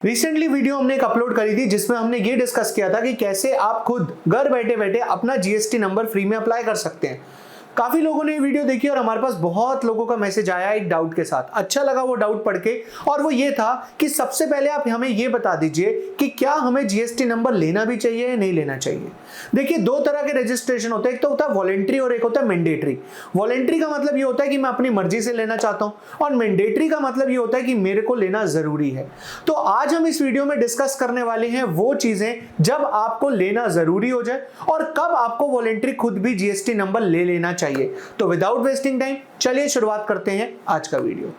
Recently video हमने एक upload करी थी जिसमें हमने ये डिस्कस किया था कि कैसे आप खुद घर बैठे बैठे अपना जीएसटी नंबर फ्री में अप्लाई कर सकते हैं। काफी लोगों ने ये वीडियो देखी और हमारे पास बहुत लोगों का मैसेज आया एक डाउट के साथ। अच्छा लगा वो डाउट पढ़ के, और वो ये था कि सबसे पहले आप हमें ये बता दीजिए कि क्या हमें जीएसटी नंबर लेना भी चाहिए या नहीं लेना चाहिए। देखिए, दो तरह के रजिस्ट्रेशन होते हैं, एक तो होता है वॉलेंट्री और एक होता है मैंडेटरी। वॉलेंट्री का मतलब ये होता है कि मैं अपनी मर्जी से लेना चाहता हूं, और मैंडेटरी का मतलब ये होता है कि मेरे को लेना जरूरी है। तो आज हम इस वीडियो में डिस्कस करने वाले हैं वो चीजें जब आपको लेना जरूरी हो जाए और कब आपको वॉलेंट्री खुद भी जीएसटी नंबर ले लेना चाहिए। तो विदाउट वेस्टिंग टाइम चलिए शुरुआत करते हैं आज का वीडियो।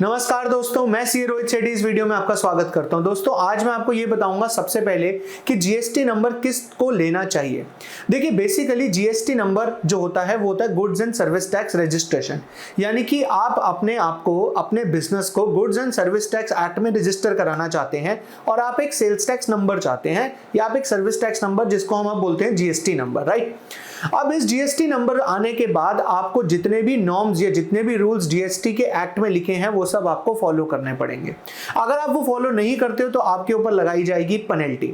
नमस्कार दोस्तों, मैं सी रोहित सेठी इस वीडियो में आपका स्वागत करता हूं। दोस्तों, आज मैं आपको ये बताऊंगा सबसे पहले कि जीएसटी नंबर किसको लेना चाहिए। देखिए, बेसिकली जीएसटी नंबर जो होता है वो होता है goods and service tax registration, यानी कि आप अपने आप को, अपने बिजनेस को goods and service tax act में रजिस्टर कराना चाहते हैं और आप एक सेल्स टैक्स नंबर चाहते हैं या आप एक सर्विस टैक्स नंबर जिसको हम बोलते हैं जीएसटी नंबर, राइट। अब इस जीएसटी नंबर आने के बाद आपको जितने भी नॉर्म्स या जितने भी रूल्स जीएसटी के एक्ट में लिखे हैं वो सब आपको फॉलो करने पड़ेंगे। अगर आप वो फॉलो नहीं करते हो तो आपके ऊपर लगाई जाएगी पेनल्टी।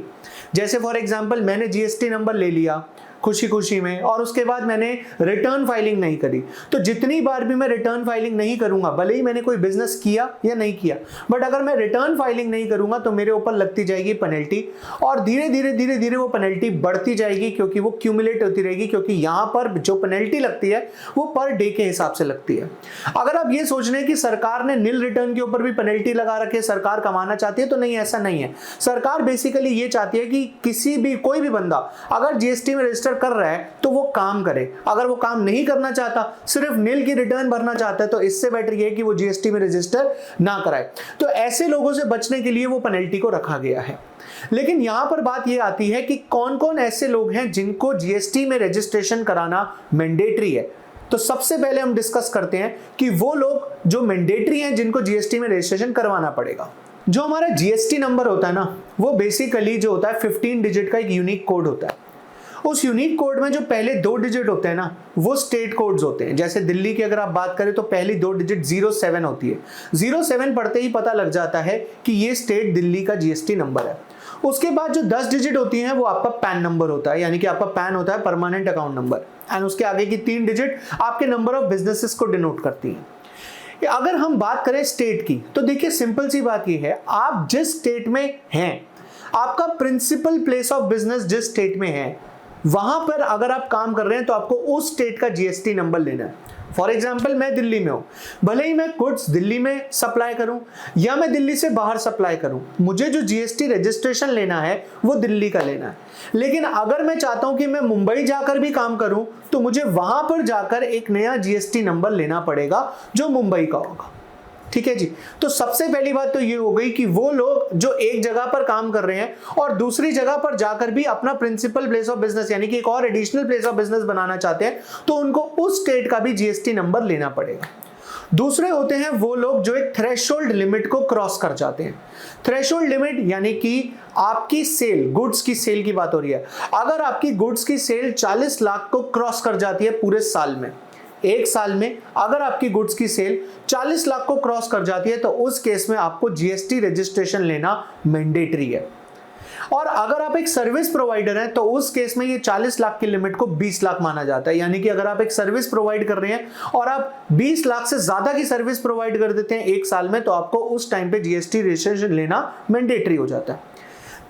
जैसे फॉर एग्जांपल, मैंने जीएसटी नंबर ले लिया खुशी खुशी में और उसके बाद मैंने रिटर्न फाइलिंग नहीं करी, तो जितनी बार भी मैं रिटर्न फाइलिंग नहीं करूंगा, भले ही मैंने कोई बिजनेस किया या नहीं किया, बट अगर मैं रिटर्न फाइलिंग नहीं करूंगा तो मेरे ऊपर लगती जाएगी पेनल्टी, और धीरे धीरे वो पेनल्टी बढ़ती जाएगी क्योंकि वो क्यूमुलेट होती रहेगी, क्योंकि यहाँ पर जो पेनल्टी लगती है वो पर डे के हिसाब से लगती है। अगर आप ये सोच रहे हैं कि सरकार ने नील रिटर्न के ऊपर भी पेनल्टी लगा रखे, सरकार कमाना चाहती है, तो नहीं, ऐसा नहीं है। सरकार बेसिकली ये चाहती है कि कोई भी बंदा अगर जीएसटी में रजिस्टर कर रहा है तो वो काम करे। अगर वो काम नहीं करना चाहता, सिर्फ नील की रिटर्न भरना चाहता है, तो इससे बेटर ये है कि वो जीएसटी में रजिस्टर ना कराए। तो ऐसे लोगों से बचने के लिए वो पेनल्टी को रखा गया है। लेकिन यहां पर बात ये आती है कि कौन कौन ऐसे लोग हैं जिनको जीएसटी में रजिस्ट्रेशन कराना मैंडेटरी है। तो सबसे पहले हम डिस्कस करते हैं कि वो लोग जो मैंडेटरी हैं जिनको जीएसटी में रजिस्ट्रेशन करवाना पड़ेगा। जो हमारा जीएसटी नंबर होता है ना, वो बेसिकली जो होता है 15 डिजिट का एक यूनिक कोड होता है। उस यूनिक कोड में जो पहले 2 डिजिट होते हैं ना, वो स्टेट कोड्स होते हैं। जैसे दिल्ली की अगर आप बात करें तो पहली 2 डिजिट 07 होती है। 07 पढ़ते ही पता लग जाता है कि ये स्टेट दिल्ली का जीएसटी नंबर है। उसके बाद जो 10 डिजिट होती हैं वो आपका पैन नंबर होता है, यानी कि आपका पैन होता है परमानेंट अकाउंट नंबर, एंड उसके आगे की 3 डिजिट आपके नंबर ऑफ बिजनेसेस को डिनोट करती हैं। अगर हम बात करें स्टेट की, तो देखिए सिंपल सी बात ये है, आप जिस स्टेट में हैं, आपका प्रिंसिपल प्लेस ऑफ बिजनेस जिस स्टेट में है, वहां पर अगर आप काम कर रहे हैं तो आपको उस स्टेट का जीएसटी नंबर लेना है। फॉर एग्जाम्पल, मैं दिल्ली में हूं, भले ही मैं गुड्स दिल्ली में सप्लाई करूं या मैं दिल्ली से बाहर सप्लाई करूं, मुझे जो जीएसटी रजिस्ट्रेशन लेना है वो दिल्ली का लेना है। लेकिन अगर मैं चाहता हूं कि मैं मुंबई जाकर भी काम करूं तो मुझे वहां पर जाकर एक नया जीएसटी नंबर लेना पड़ेगा जो मुंबई का होगा। ठीक है जी। तो सबसे पहली बात तो ये हो गई कि वो लोग जो एक जगह पर काम कर रहे हैं और दूसरी जगह पर जाकर भी अपना प्रिंसिपल प्लेस ऑफ बिजनेस, यानी कि एक और एडिशनल प्लेस ऑफ बिजनेस बनाना चाहते हैं, तो उनको उस स्टेट का भी जीएसटी नंबर लेना पड़ेगा। दूसरे होते हैं वो लोग जो एक थ्रेशोल्ड लिमिट को क्रॉस कर जाते हैं। थ्रेशोल्ड लिमिट यानी कि आपकी सेल, गुड्स की सेल की बात हो रही है। अगर आपकी गुड्स की सेल 40 लाख को क्रॉस कर जाती है पूरे साल में, एक साल में अगर आपकी गुड्स की सेल 40 लाख को क्रॉस कर जाती है, तो उस केस में आपको जीएसटी रजिस्ट्रेशन लेना मैंडेटरी है। और अगर आप एक सर्विस प्रोवाइडर हैं तो उस केस में ये 40 लाख की लिमिट को 20 लाख माना जाता है। यानी कि अगर आप एक सर्विस प्रोवाइड कर रहे हैं और आप 20 लाख से ज्यादा की सर्विस प्रोवाइड कर देते हैं एक साल में, तो आपको उस टाइम पे जीएसटी रजिस्ट्रेशन लेना मैंडेटरी हो जाता है।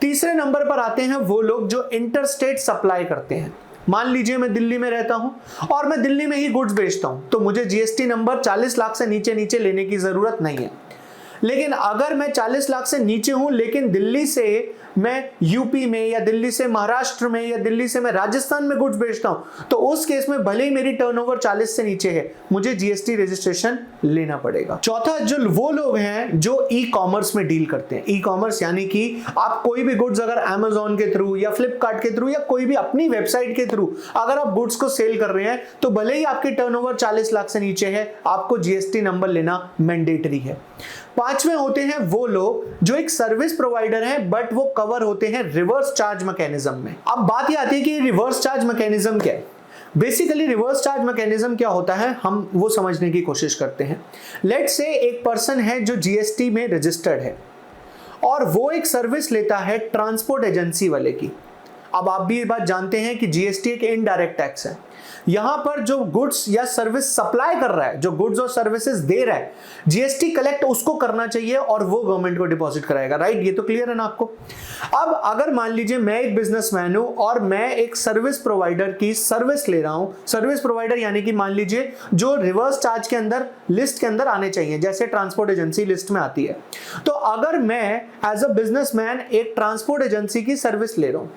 तीसरे नंबर पर आते हैं वो लोग जो इंटरस्टेट सप्लाई करते हैं। मान लीजिए मैं दिल्ली में रहता हूं और मैं दिल्ली में ही गुड्स बेचता हूं, तो मुझे जीएसटी नंबर 40 लाख से नीचे लेने की जरूरत नहीं है। लेकिन अगर मैं 40 लाख से नीचे हूं लेकिन दिल्ली से मैं यूपी में या दिल्ली से महाराष्ट्र में या दिल्ली से मैं राजस्थान में गुड्स बेचता हूं, तो उस केस में भले ही मेरी टर्नओवर 40 से नीचे है, मुझे जीएसटी रजिस्ट्रेशन लेना पड़ेगा। चौथा, जो वो लोग हैं जो ई कॉमर्स में डील करते हैं। ई कॉमर्स यानी कि आप कोई भी गुड्स अगर अमेजोन के थ्रू या फ्लिपकार्ट के थ्रू या कोई भी अपनी वेबसाइट के थ्रू अगर आप गुड्स को सेल कर रहे हैं, तो भले ही आपकी टर्नओवर 40 लाख से नीचे है, आपको जीएसटी नंबर लेना मैंडेटरी है। पांचवें होते हैं वो लोग जो एक सर्विस प्रोवाइडर हैं बट वो कवर होते हैं रिवर्स चार्ज मैकेनिज्म में। अब बात ये आती है कि रिवर्स चार्ज मैकेनिज्म क्या है। बेसिकली रिवर्स चार्ज मैकेनिज्म क्या होता है, हम वो समझने की कोशिश करते हैं। लेट्स से एक पर्सन है जो जीएसटी में रजिस्टर्ड है और वो एक सर्विस लेता है ट्रांसपोर्ट एजेंसी वाले की। अब आप भी ये बात जानते हैं कि जीएसटी एक इनडायरेक्ट टैक्स है। यहां पर जो गुड्स या सर्विस सप्लाई कर रहा है, जो गुड्स और सर्विसेज दे रहा है, जीएसटी कलेक्ट उसको करना चाहिए और वो गवर्नमेंट को डिपॉजिट कराएगा, राइट? ये तो क्लियर है ना आपको। अब अगर मान लीजिए मैं एक बिजनेसमैन हूं और मैं एक सर्विस प्रोवाइडर की सर्विस ले रहा हूं, सर्विस प्रोवाइडर यानी कि मान लीजिए जो रिवर्स चार्ज के अंदर लिस्ट के अंदर आने चाहिए, जैसे ट्रांसपोर्ट एजेंसी लिस्ट में आती है। तो अगर मैं एज अ बिजनेसमैन एक ट्रांसपोर्ट एजेंसी की सर्विस ले रहा हूं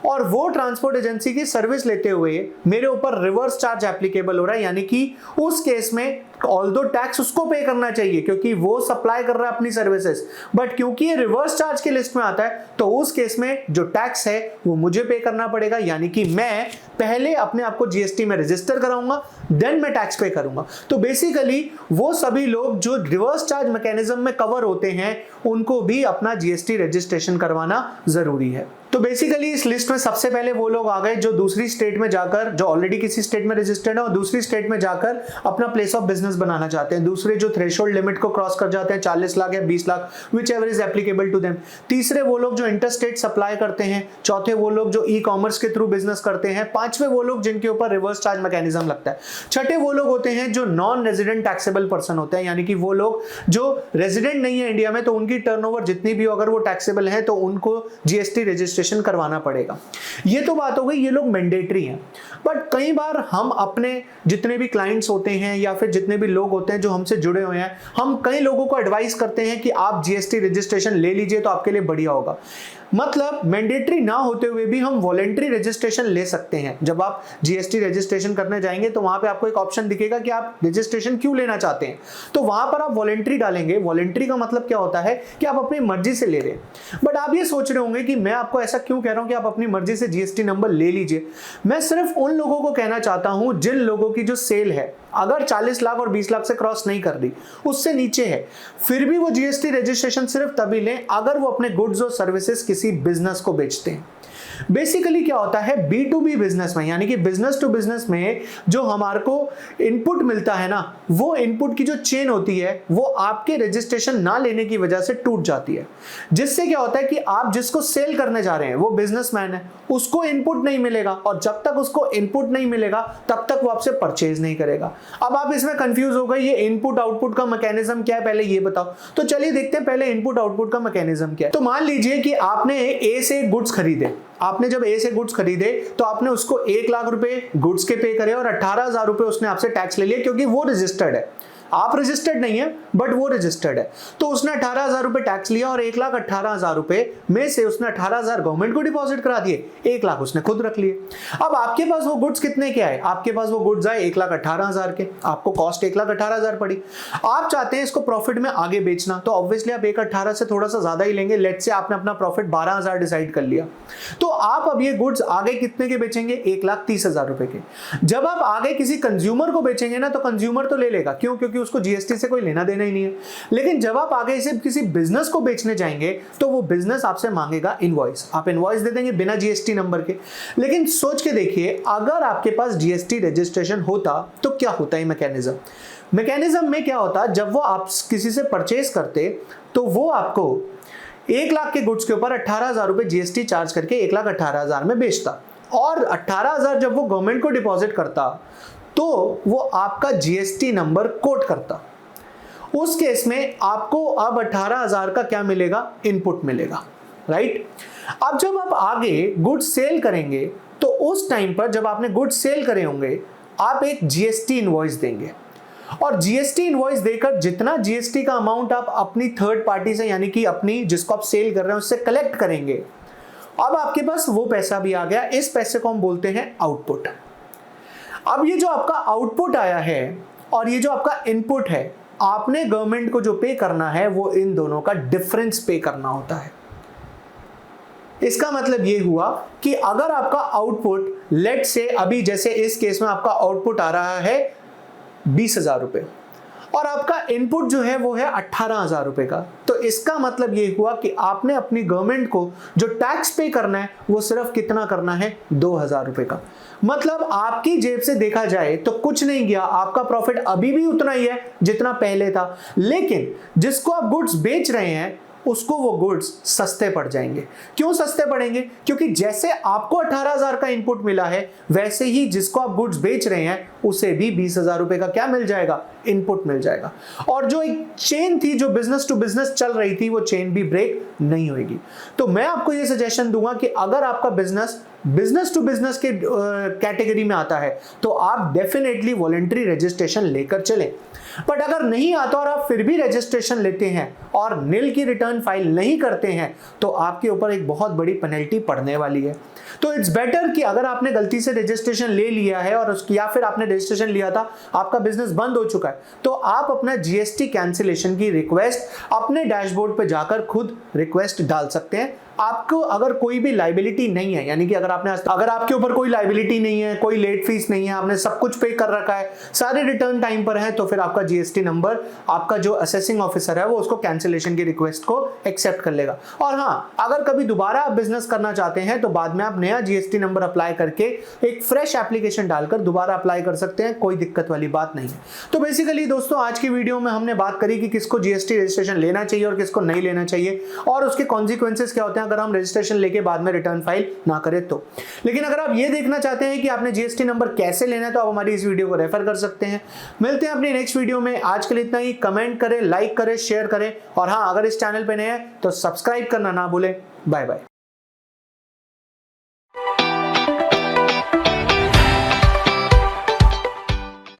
और वो ट्रांसपोर्ट एजेंसी की सर्विस लेते हुए मेरे ऊपर रिवर्स चार्ज एप्लीकेबल हो रहा है, यानी कि उस केस में ऑल्दो टैक्स उसको पे करना चाहिए क्योंकि वो सप्लाई कर रहा है अपनी सर्विसेज, बट क्योंकि ये रिवर्स चार्ज के लिस्ट में आता है तो उस केस में जो टैक्स है वो मुझे पे करना पड़ेगा, यानी कि मैं पहले अपने आप को जीएसटी में रजिस्टर कराऊंगा, देन मैं टैक्स पे करूंगा। तो बेसिकली वो सभी लोग जो रिवर्स चार्ज मैकेनिज्म में कवर होते हैं उनको भी अपना जीएसटी रजिस्ट्रेशन करवाना जरूरी है। तो बेसिकली इस लिस्ट में सबसे पहले वो लोग आ गए जो दूसरी स्टेट में जाकर, जो ऑलरेडी किसी स्टेट में रजिस्टर्ड है और दूसरी स्टेट में जाकर अपना प्लेस ऑफ बिजनेस बनाना चाहते हैं। दूसरे जो थ्रेशोल्ड लिमिट को क्रॉस कर जाते हैं 40 लाख या 20 lakh, whichever is applicable to them. तीसरे वो लोग जो इंटर स्टेट सप्लाई करते हैं। चौथे वो लोग जो ई कॉमर्स के थ्रू बिजनेस करते हैं। पांचवे वो लोग जिनके ऊपर रिवर्स चार्ज मैकेनिज्म लगता है। छठे वो लोग होते हैं जो नॉन रेजिडेंट टैक्सेबल पर्सन होते हैं, यानी कि वो लोग जो रेजिडेंट नहीं है इंडिया में तो उनकी टर्नओवर जितनी भी हो अगर वो टैक्सेबल है तो उनको जीएसटी रजिस्ट्रेशन करवाना पड़ेगा। ये तो बात हो गई, ये लोग मैंडेटरी हैं। बट कई बार हम अपने जितने भी क्लाइंट्स होते हैं या फिर जितने भी लोग होते हैं जो हमसे जुड़े हुए हैं, हम कई लोगों को एडवाइस करते हैं कि आप जीएसटी रजिस्ट्रेशन ले लीजिए तो आपके लिए बढ़िया होगा। मतलब मैंडेटरी ना होते हुए भी हम वॉलेंट्री रजिस्ट्रेशन ले सकते हैं। जब आप जीएसटी रजिस्ट्रेशन करने जाएंगे तो वहां पे आपको एक ऑप्शन दिखेगा कि आप रजिस्ट्रेशन क्यों लेना चाहते हैं, तो वहां पर आप वॉलेंट्री डालेंगे। वॉलेंट्री का मतलब क्या होता है कि आप अपनी मर्जी से ले रहे हैं। बट आप ये सोच रहे होंगे कि मैं आपको ऐसा क्यों कह रहा हूं कि आप अपनी मर्जी से जीएसटी नंबर ले लीजिए। मैं सिर्फ उन लोगों को कहना चाहता हूं जिन लोगों की जो सेल है अगर 40 लाख और 20 लाख से क्रॉस नहीं कर रही, उससे नीचे है, फिर भी वो जीएसटी रजिस्ट्रेशन सिर्फ तभी लें अगर वो अपने गुड्स और सर्विसेज किसी बिजनेस को बेचते हैं। बेसिकली क्या होता है, B2B बिजनेस में यानी कि बिजनेस टू बिजनेस में जो हमारे को इनपुट मिलता है ना, वो इनपुट की जो चेन होती है वो आपके रजिस्ट्रेशन ना लेने की वजह से टूट जाती है। जिससे क्या होता है कि आप जिसको सेल करने जा रहे हैं वो बिजनेसमैन है, उसको इनपुट नहीं मिलेगा और जब तक उसको इनपुट नहीं मिलेगा तब तक वो आपसे परचेज नहीं करेगा। अब आप इसमें कंफ्यूज हो गए, ये इनपुट आउटपुट का मैकेनिज्म क्या है पहले ये बताओ। तो चलिए देखते हैं पहले इनपुट आउटपुट का मैकेनिज्म क्या है। तो मान लीजिए कि आपने ए से गुड्स खरीदे। आपने जब ए से गुड्स खरीदे तो आपने उसको 1 लाख रुपए गुड्स के पे करे और 18,000 रुपए उसने आपसे टैक्स ले लिया क्योंकि वो रजिस्टर्ड है। आप रजिस्टर्ड नहीं है बट वो रजिस्टर्ड है, तो उसने 18,000 रुपए टैक्स लिया और 1,18,000 रुपए में से उसने 18,000 गवर्नमेंट को डिपॉजिट करा दिए, 1 लाख उसने खुद रख लिए। अब आपके पास वो गुड्स कितने के आए, आपके पास वो गुड्स आए 1,18,000 के, आपको कॉस्ट 1,18,000 पड़ी। आप चाहते हैं इसको प्रॉफिट में आगे बेचना, तो ऑब्वियसली आप 1,18 से थोड़ा सा ज्यादा ही लेंगे। लेट्स से आपने अपना प्रॉफिट 12,000 डिसाइड कर लिया, तो आप अब ये गुड्स आगे कितने के बेचेंगे, 1,30,000 रुपए के। जब आप आगे किसी कंज्यूमर को बेचेंगे ना तो कंज्यूमर तो ले लेगा, क्यों? क्योंकि उसको जीएसटी से कोई लेना देना ही नहीं है। लेकिन जब आप आगे इसे किसी बिजनेस को बेचने जाएंगे तो वो बिजनेस आपसे मांगेगा इनवॉइस, आप इनवॉइस दे देंगे बिना जीएसटी नंबर के। लेकिन सोच के देखिए, अगर आपके पास जीएसटी रजिस्ट्रेशन होता तो क्या होता है मैकेनिज्म में क्या होता, जब वो आप किसी से परचेज करते तो वो आपको 1 लाख के गुड्स के ऊपर 18,000 रुपए जीएसटी चार्ज करके 1,18,000 में बेचता, और 18,000 जब वो गवर्नमेंट को डिपॉजिट करता तो वो आपका जीएसटी नंबर कोट करता। उस केस में आपको अब 18,000 का क्या मिलेगा, इनपुट मिलेगा, राइट। अब जब आप आगे गुड्स सेल करेंगे तो उस टाइम पर जब आपने गुड्स सेल करे होंगे आप एक जीएसटी इनवॉइस देंगे, और जीएसटी इनवॉइस देकर जितना जीएसटी का अमाउंट आप अपनी थर्ड पार्टी से यानी कि अपनी जिसको आप सेल कर रहे हैं उससे कलेक्ट करेंगे, अब आपके पास वो पैसा भी आ गया। इस पैसे को हम बोलते हैं आउटपुट। अब ये जो आपका आउटपुट आया है और ये जो आपका इनपुट है, आपने गवर्नमेंट को जो पे करना है वो इन दोनों का डिफरेंस पे करना होता है। इसका मतलब ये हुआ कि अगर आपका आउटपुट लेट से अभी जैसे इस केस में आपका आउटपुट आ रहा है 20,000 रुपए और आपका इनपुट जो है वो है 18,000 रुपए का, तो इसका मतलब ये हुआ कि आपने अपनी गवर्नमेंट को जो टैक्स पे करना है वो सिर्फ कितना करना है, 2000 रुपए का। मतलब आपकी जेब से देखा जाए तो कुछ नहीं गया, आपका प्रॉफिट अभी भी उतना ही है जितना पहले था, लेकिन जिसको आप गुड्स बेच रहे हैं उसको वो गुड्स सस्ते पड़ जाएंगे। क्यों सस्ते पड़ेंगे? क्योंकि जैसे आपको 18,000 का इनपुट मिला है, वैसे ही जिसको आप गुड्स बेच रहे हैं उसे भी 20,000 रुपए का क्या मिल जाएगा, इनपुट मिल जाएगा। और जो एक चेन थी जो बिजनेस टू बिजनेस चल रही थी, वो चेन भी ब्रेक नहीं होगी। तो मैं आपको ये सजेशन दूंगा कि अगर आपका बिजनेस टू बिजनेस के कैटेगरी में आता है तो आप डेफिनेटली वॉलंटरी रजिस्ट्रेशन लेकर चलें। बट अगर नहीं आता और आप फिर भी रजिस्ट्रेशन लेते हैं और निल की रिटर्न फाइल नहीं करते हैं तो आपके ऊपर एक बहुत बड़ी पेनल्टी पड़ने वाली है। तो इट्स बेटर कि अगर आपने गलती से रजिस्ट्रेशन ले लिया है और या फिर आपने रजिस्ट्रेशन लिया था, आपका बिजनेस बंद हो चुका है, तो आप अपना जीएसटी कैंसिलेशन की रिक्वेस्ट अपने डैशबोर्ड पे जाकर खुद रिक्वेस्ट डाल सकते हैं। आपको अगर कोई भी लाइबिलिटी नहीं है, यानी कि अगर आपके ऊपर कोई लाइबिलिटी नहीं है, कोई लेट फीस नहीं है, आपने सब कुछ पे कर रखा है, सारे रिटर्न टाइम पर है, तो फिर आपका जीएसटी नंबर, आपका जो असेसिंग ऑफिसर है वो उसको कैंसिलेशन की रिक्वेस्ट को एक्सेप्ट कर लेगा। और हाँ, अगर कभी दोबारा आप बिजनेस करना चाहते हैं तो बाद में आप नया जीएसटी नंबर अप्लाई करके एक फ्रेश एप्लीकेशन डालकर दोबारा अप्लाई कर सकते हैं, कोई दिक्कत वाली बात नहीं है। तो बेसिकली दोस्तों, आज की वीडियो में हमने बात करी कि किसको जीएसटी रजिस्ट्रेशन लेना चाहिए और किसको नहीं लेना चाहिए, और उसके कॉन्सिक्वेंसेस क्या होते हैं अगर हम रजिस्ट्रेशन लेके बाद में रिटर्न फाइल ना करें तो। लेकिन अगर आप ये देखना चाहते हैं कि आपने जीएसटी नंबर कैसे लेना है तो आप हमारी इस वीडियो को रेफर कर सकते हैं। मिलते हैं अपनी नेक्स्ट वीडियो में। आज के लिए इतना ही। कमेंट करें, लाइक करें, शेयर करें, और हाँ, अगर इस चैनल पे नए हैं तो सब्सक्राइब करना ना भूलें। Bye bye.